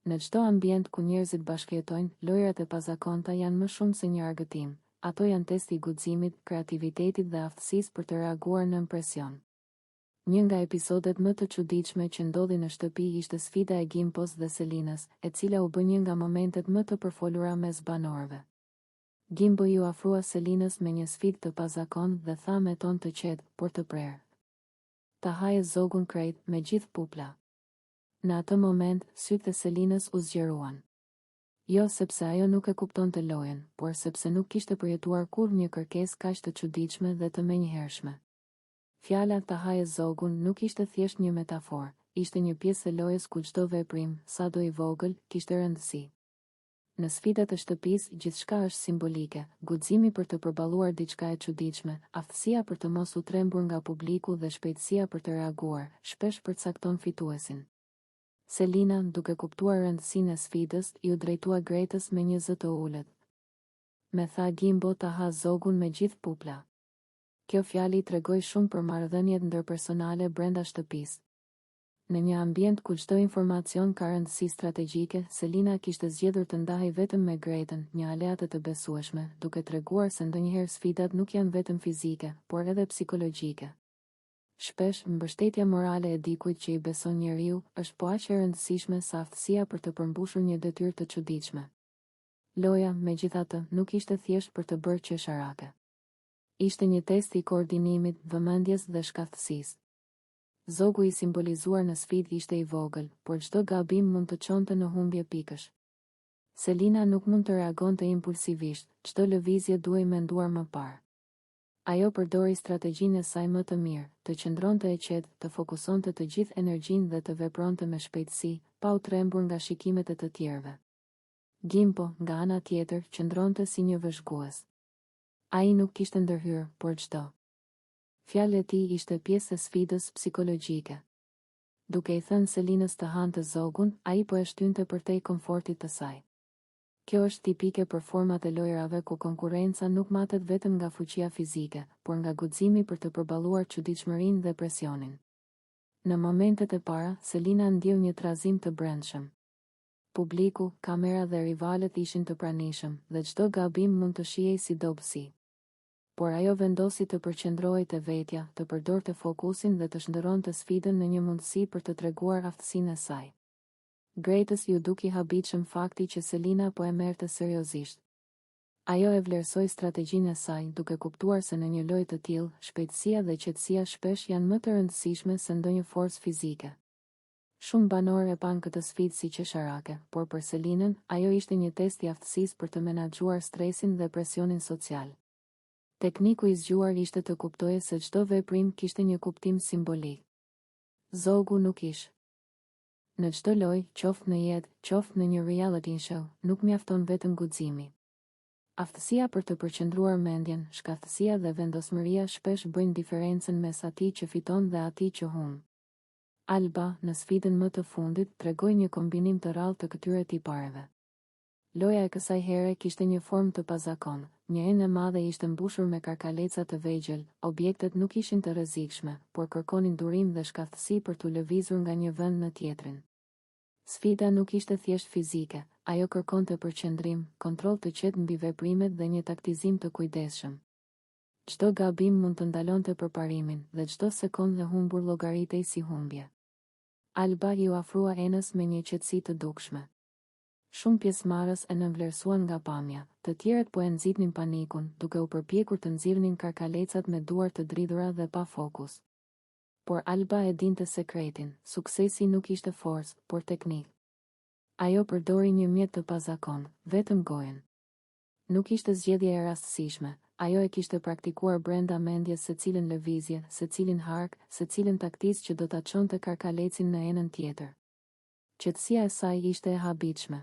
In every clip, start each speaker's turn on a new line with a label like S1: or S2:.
S1: Në çdo ambient ku njerëzit bashkëjetojnë, lojrat e pazakonta janë më shumë se një argëtim. Ato janë testi i guximit, kreativitetit dhe aftësisë për të reaguar në presion. Një nga episodet më të çuditshme që ndodhi në shtëpi ishte sfida e Gimpos dhe Selinës, e cila u bë një nga momentet më të përfolura mes banorëve. Gimbo ju afrua Selinës me një sfidë të pazakontë dhe tha me ton të qetë, por të prerë: "Ta haje zogun krejt me gjithë pupla." Në atë moment, sytë e Selinës u zgjeruan. Jo sepse ajo nuk e kuptonte lojën, por sepse nuk kishte përjetuar kurrë një kërkesë kaq të çuditshme dhe të menjëhershme. Fjala "ta haje zogun" nuk ishte thjesht një metaforë, ishte një pjesë e lojës ku çdo veprim, sado i vogël, kishte rëndësi. Në sfidat e shtëpisë, gjithçka është simbolike, guximi për të përballuar diçka e çuditshme, aftësia për të mos u trembur nga publiku dhe shpejtësia për të reaguar, shpesh përcakton fituesin. Selina, duke kuptuar rëndësinë e sfidës, ju drejtua Gretës me një zë të ulët. Me tha Gimbo ta ha zogun me gjithë pupla. Kjo fjali tregoi shumë për marrëdhëniet ndërpersonale brenda shtëpisë. Në një ambient ku çdo informacion ka rëndësi strategjike, Selina kishte zgjedhur të ndahej vetëm me Gretën, një aleate të besueshme, duke treguar se ndonjëherë sfidat nuk janë vetëm fizike, por edhe psikologjike. Shpesh, mbështetja morale e dikujt që i beson njeriu është po aq e rëndësishme sa aftësia për të përmbushur një detyrë të çuditshme. Loja, megjithatë, nuk ishte thjesht për të bërë qesharake. Ishte një test i koordinimit, vëmendjes dhe shkathësisë. Zogu i simbolizuar në sfidë ishte i vogël, por çdo gabim mund të çonte në humbje pikësh. Selina nuk mund të reagonte impulsivisht, çdo lëvizje duhej menduar më parë. Ajo përdori strategjinë e saj më të mirë, të qëndronte e qetë, të fokusonte të gjithë energjinë dhe të vepronte me shpejtësi, pa u trembur nga shikimet e të tjerëve. Gimpo, nga ana tjetër, qëndronte si një vëzhgues. Ai nuk kishte ndërhyrë, por çdo fjalë e tij ishte pjesë e sfidës psikologjike. Duke i thënë Selinës të hante zogun, ai po e shtynte përtej komfortit të saj. Kjo është tipike për format e lojrave ku konkurenca nuk matet vetëm nga fuqia fizike, por nga guximi për të përballuar çuditshmërinë dhe presionin. Në momentet e para, Selina ndjeu një trazim të brendshëm. Publiku, kamera dhe rivalet ishin të pranishëm, dhe çdo gabim mund të shihej si dobësi. Por ajo vendosi të përqendrohej te vetja, të përdorte fokusin dhe të shndërronte sfidën në një mundësi për të treguar aftësinë e saj. Gretës ju duki habitshëm fakti që Selina po e merrte seriozisht. Ajo e vlerësoi strategjinë e saj, duke kuptuar se në një lojë të tillë, shpejtësia dhe qetësia shpesh janë më të rëndësishme se ndonjë forcë fizike. Shumë banorë e pan këtë sfidë si qesharake, por për Selinën, ajo ishte një test i aftësisë për të menaxhuar stresin dhe presionin social. Tekniku i zgjuar ishte të kuptojë se çdo veprim kishte një kuptim simbolik. Zogu nuk ish. Në çdo lojë, qoftë në jetë, qoftë në një reality show, nuk mjafton vetëm guximi. Aftësia për të përqendruar mendjen, shkathësia dhe vendosmëria shpesh bëjnë diferencën mes atij që fiton dhe atij që humb. Alba, në sfidën më të fundit, tregoi një kombinim të rrallë të këtyre tipareve. Loja e kësaj here kishte një formë të pazakontë, një enë e madhe ishte mbushur me karkaleca të vegjël, objektet nuk ishin të rrezikshme, por kërkonin durim dhe shkathësi për t'u lëvizur nga një vend në tjetrin. Sfida nuk ishte thjesht fizike, ajo kërkonte përqendrim, kontroll të qetë mbi veprimet dhe një taktizim të kujdesshëm. Çdo gabim mund të ndalonte përparimin dhe çdo sekondë e humbur llogaritej si humbje. Alba ju afrua enës me një qetësi të dukshme. Shumë pjesëmarrës e nënvlerësuan nga pamja, të tjerët po e nxitnin panikun, duke u përpjekur të nxirrnin karkalecat me duar të dridhura dhe pa fokus. Por Alba e dinte sekretin, suksesi nuk ishte forcë, por teknikë. Ajo përdori një mjet të pazakontë, vetëm gojen. Nuk ishte zgjedhje e rastësishme, ajo e kishte praktikuar brenda mendjes secilën lëvizje, secilin hark, secilën taktizë që do ta çonte karkalecin në enën tjetër. Qetësia e saj ishte e habitshme.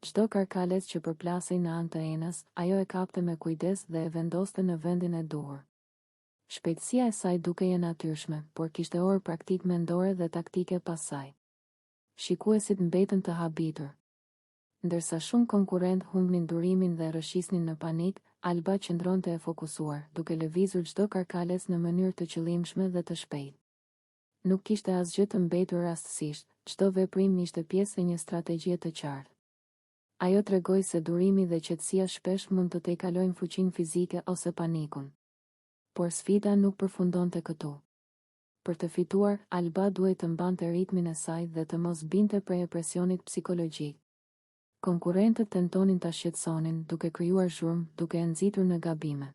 S1: Çdo karkalec që përplasej në anë të enës, ajo e kapte me kujdes dhe e vendoste në vendin e duhur. Shpejtësia e saj dukej e natyrshme, por kishte orë praktik mendore dhe taktike pas saj. Shikuesit mbetën të habitur. Ndërsa shumë konkurrent humbnin durimin dhe rrëshisnin në panik, Alba qëndronte e fokusuar, duke lëvizur çdo karkalec në mënyrë të qëllimshme dhe të shpejtë. Nuk kishte asgjë të mbetur rastësisht, Çdo veprim ishte pjesë e një strategjie të qartë. Ajo tregoi se durimi dhe qetësia shpesh mund të tejkalojnë fuqinë fizike ose panikun. Por sfida nuk përfundonte këtu. Për të fituar, Alba duhej të mbante ritmin e saj dhe të mos binte prej presionit psikologjik. Konkurrentët tentonin ta shqetësonin, duke krijuar zhurmë, duke e nxitur në gabime.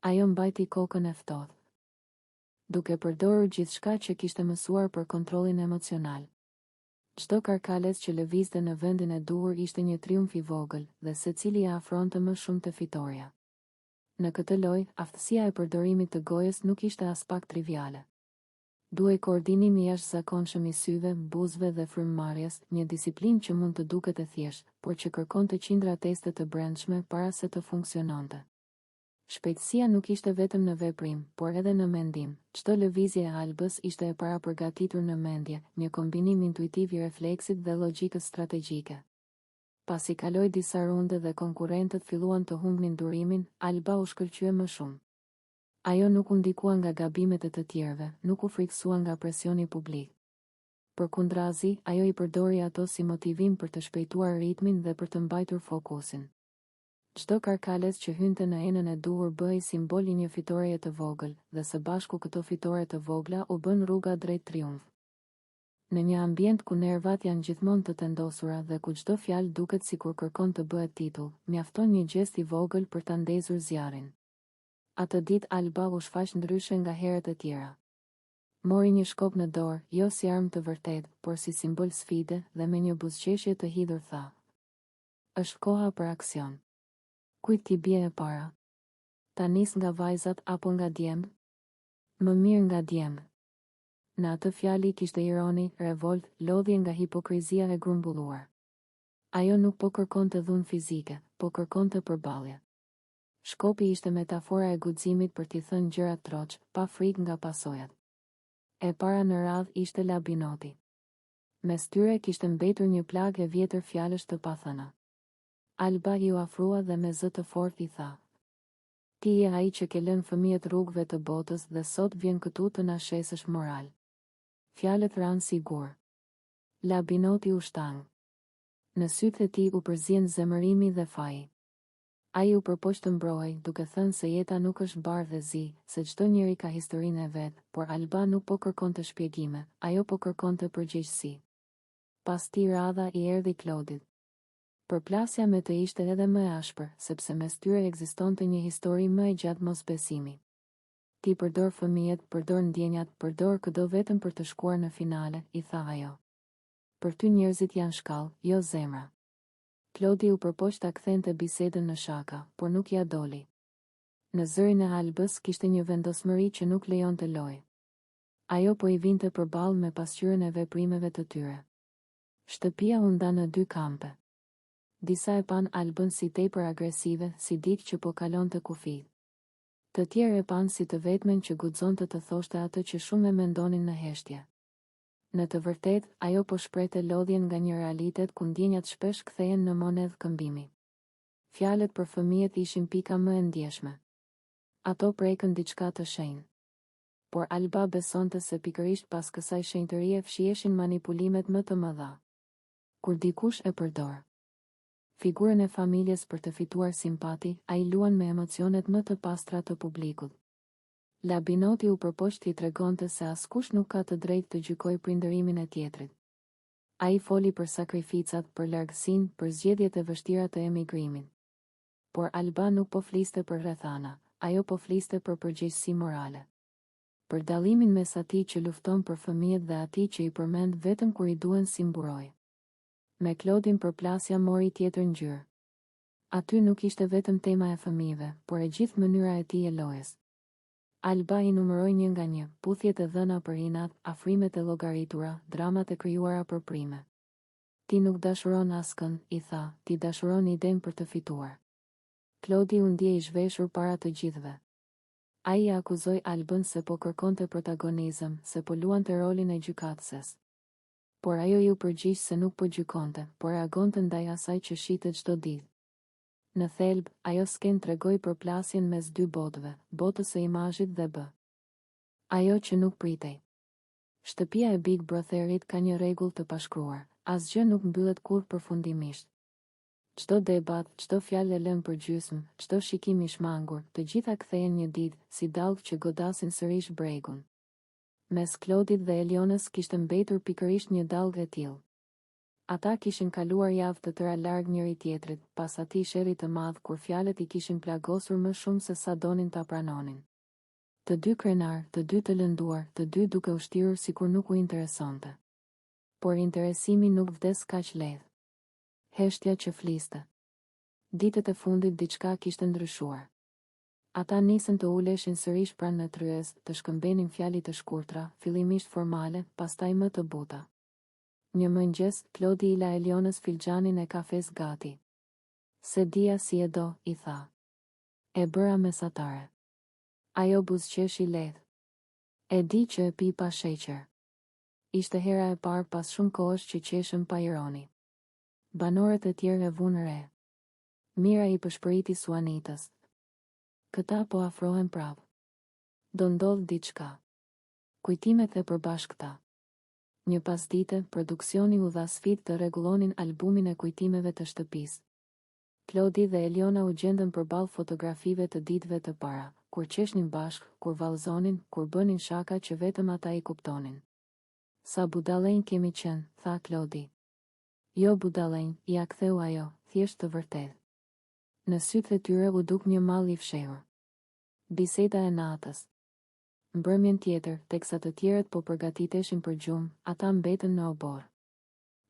S1: Ajo mbajti kokën e ftohtë, duke përdorur gjithçka që kishte mësuar për kontrollin emocional. Çdo karkales që lëvizte në vendin e duhur ishte një triumf i vogël, dhe secili ia afronte më shumë te fitoria. Në këtë lojë, aftësia e përdorimit të gojës nuk ishte as pak triviale. Duhej koordinim i jashtëzakonshëm i syve, buzëve dhe frymëmarrjes, një disiplinë që mund të duket e thjeshtë, por që kërkonte qindra teste të brendshme para se të funksiononte. Shpejtësia nuk ishte vetëm në veprim, por edhe në mendim. Çdo lëvizje e Albës ishte e parapërgatitur në mendje, një kombinim intuitiv i refleksit dhe logjikës strategjike. Pasi kaloi disa runde dhe konkurrentët filluan të humbnin durimin, Alba u shkëlqye më shumë. Ajo nuk u ndikua nga gabimet e të tjerëve, nuk u friksua nga presioni publik. Përkundrazi, ajo i përdori ato si motivim për të shpejtuar ritmin dhe për të mbajtur fokusin. Çdo karkales që hynte në enën e duhur bëhej simbol i një fitoreje të vogël, dhe së bashku këto fitore të vogla u bën rruga drejt triumf. Në një ambient ku nervat janë gjithmonë të tendosura dhe ku çdo fjalë duket sikur kërkon të bëhet titull, mjafton një gjest i vogël për ta ndezur zjarrin. Atë ditë Alba u shfaq ndryshe nga herët e tjera. Mori një shkop në dorë, jo si armë të vërtetë, por si simbol sfide, dhe me një buzëqeshje të hidhur tha: "Është koha për aksion." Kujt t'i bie e para? Ta nis nga vajzat apo nga djemb? Më mirë nga djemb. Në atë fjali kishte ironi, revolt, lodhje nga hipokrizia e grumbulluar. Ajo nuk po kërkonte dhunë fizike, po kërkonte përballje. Shkopi ishte metafora e guximit për t'i thënë gjërat troç, pa frikë nga pasojat. E para në radhë ishte Labinoti. Mes tyre kishte mbetur një plagë e vjetër fjalësh të pathëna. Alba i u afrua dhe me zë të fortë i tha: "Ti je ai që ke lënë fëmijët rrugëve të botës dhe sot vjen këtu të na shesësh moral." Fjalët ranë sigur. Labinoti u shtang. Në sytë e tij u përzien zemërimi dhe faji. Ai u përpoq të mbrojë, duke thënë se jeta nuk është bardhë dhe zi, se çdo njeri ka historinë e vet, por Alba nuk po kërkonte shpjegime, ajo po kërkonte përgjegjësi. Pas tij radha i erdhi Klodit. Përplasja me të ishte edhe më e ashpër, sepse mes tyre ekzistonte një histori më e gjatë mosbesimi. "Ti përdor fëmijët, përdor ndjenjat, përdor këdo vetëm për të shkuar në finale," i tha ajo. "Për ty njerëzit janë shkallë, jo zemra." Klodi u përpoq ta kthente bisedën në shaka, por nuk ja doli. Në zërin e Albës kishte një vendosmëri që nuk lejonte lojë. Ajo po i vinte përballë me pasqyrën e veprimeve të tyre. Shtëpia u nda në dy kampe. Disa e pan Albën si tepër agresive, si dikë që po kalonte kufi. Të tjerë e pan si të vetmen që guxonte të thoshte atë që shumë e mendonin në heshtje. Në të vërtetë, ajo po shprehte lodhjen nga një realitet ku ndjenjat shpesh kthehen në monedhë këmbimi. Fjalët për fëmijët ishin pika më e ndjeshme. Ato prekën diçka të shenjtë. Por Alba besonte se pikërisht pas kësaj shenjtërie fshieshin manipulimet më të mëdha. Kur dikush e përdor figurën e familjes për të fituar simpati, ai luan me emocionet më të pastra të publikut. Labinoti u përpoq t'i tregonte se askush nuk ka të drejtë të gjykojë prindërimin e tjetrit. Ai foli për sakrificat, për largësinë, për zgjedhjet e vështira të emigrimit. Por Alba nuk po fliste për rrethana, ajo po fliste për përgjegjësi morale. Për dallimin mes atij që lufton për fëmijët dhe atij që i përmend vetëm kur i duhen si mburoj. Me Klodin përplasja mori tjetër ngjyrë. Aty nuk ishte vetëm tema e fëmijëve, por e gjithë mënyra e tij e lojës. Alba i numëroi një nga një, puthjet e dhëna për inat, afrimet e llogaritura, dramat e krijuara për prime. "Ti nuk dashuron askën," i tha, "ti dashuron idenë për të fituar." Klodi u ndjej i zhveshur para të gjithëve. Ai i akuzoi Albën se po kërkonte protagonizëm, se po luante rolin e gjykatëses. Por ajo i u përgjigj se nuk po gjykonte, por reagonte ndaj asaj që shitet çdo ditë. Në thelb, ajo sken tregoi përplasjen mes dy botëve, botës së imazhit dhe b. Ajo që nuk pritej. Shtëpia e Big Brotherit ka një rregull të pashkruar, asgjë nuk mbyllet kurrë përfundimisht. Çdo debat, çdo fjalë e lënë për gjysmë, çdo shikim i shmangur, të gjitha kthehen një ditë, si dallg që godasin sërish bregun. Mes Klodit dhe Elionës kishte mbetur pikërisht një dallg e tillë. Ata kishin kaluar javë të tëra larg njëri tjetrit, pas atij sherri të madh kur fjalët i kishin plagosur më shumë se sa donin ta pranonin. Të dy krenar, të dy të lënduar, të dy duke u shtirur sikur nuk u interesonte. Por interesimi nuk vdes kaq lehtë. Heshtja që fliste. Ditët e fundit diçka kishte ndryshuar. Ata nisën të uleshin sërish pranë natyrës, të shkëmbenin fjali të shkurtra, fillimisht formale, pastaj më të buta. Një mëngjes, Klodi i la Elionës filxhanin e kafes gati. Se dia si e do, i tha. E bëra mesatare. Ajo buzëqeshi lehtë. E di që e pi pa sheqer. Ishte hera e parë pas shumë kohësh që qeshëm pa ironi. Banorët e tjerë e vunë re. Mira i përshpëriti Suanitës. Këta po afrohen prapë. Do ndodh diçka. Kujtimet e përbashkëta. Një pasdite, produksioni u dha sfidë të rregullonin albumin e kujtimeve të shtëpisë. Klodi dhe Eliona u gjendën përballë fotografive të ditëve të para, kur qeshnin bashkë, kur vallëzonin, kur bënin shaka që vetëm ata i kuptonin. Sa budallënj kemi qenë, tha Klodi. Jo budallënj, ia ktheu ajo, thjesht të vërtetë. Në sytë e tyre u duk një mall i fshehur. Biseda e natës. Mbrëmjen tjetër, teksa të tjerët po përgatiteshin për gjumë, ata mbetën në obor.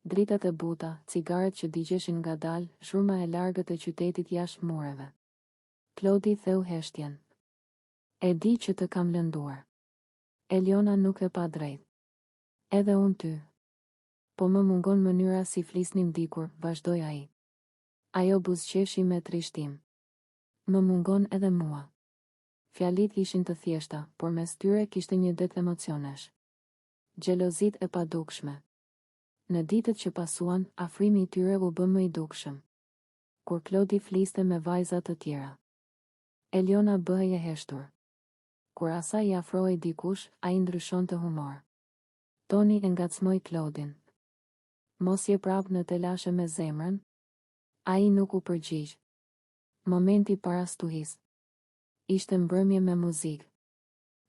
S1: Dritat e buta, cigaret që digjeshin ngadalë, zhurma e largët e qytetit jashtë mureve. Klodi theu heshtjen. E di që të kam lënduar. Eliona nuk e pa drejt. Edhe unë ty. Po më mungon mënyra si flisnim dikur, vazhdoi ai. Ajo buzëqeshi me trishtim. Më mungon edhe mua. Fjalit ishin të thjeshta, por mes tyre kishte një det emocionesh. Xhelozit e padukshme. Në ditët që pasuan, afrimi i tyre u bë më i dukshëm. Kur Klodi fliste me vajza të tjera. Eliona bëhej e heshtur. Kur asaj i afrohej dikush, ai ndryshonte humor. Toni e ngacmoi Klodin. Mos je prap në telashe me zemrën? Ai nuk u përgjigj. Momenti para stuhis. Ishte mbrëmje me muzikë.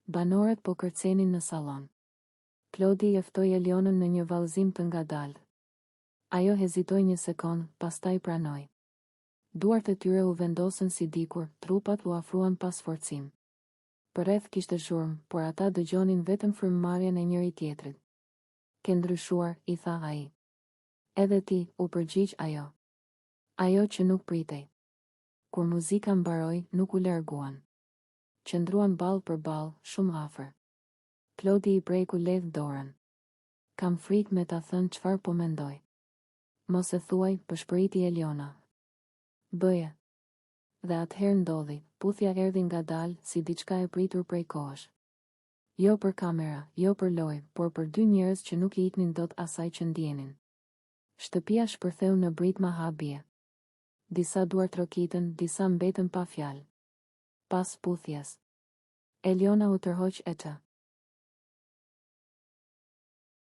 S1: Banorët po kërcenin në sallon. Klodi i ftoi Elionën në një vallëzim të ngadalë. Ajo hezitoi një sekond, pastaj pranoi. Duart e tyre u vendosën si dikur, trupat u afruan pas forcim. Përreth kishte zhurmë, por ata dëgjonin vetëm frymëmarrjen e njëri tjetrit. Ke ndryshuar, i tha ai. Edhe ti, u përgjigj ajo. Ajo që nuk pritej. Kur muzika mbaroi, nuk u larguan. Qëndruan ballë për ballë, shumë afër. Klodi i preku lehtë dorën. Kam frikë me ta thënë çfarë po mendoj. Mos e thuaj, përshpëriti Eliona. Bëje. Dhe atëherë ndodhi, puthja erdhi ngadalë si diçka e pritur prej kohësh. Jo për kamera, jo për lojë, por për dy njerëz që nuk i iknin dot asaj që ndjenin. Shtëpia shpërtheu në britma habie. Disa duar trokitën, disa mbetën pa fjalë. Pas puthjes. Eliona u tërhoq e të.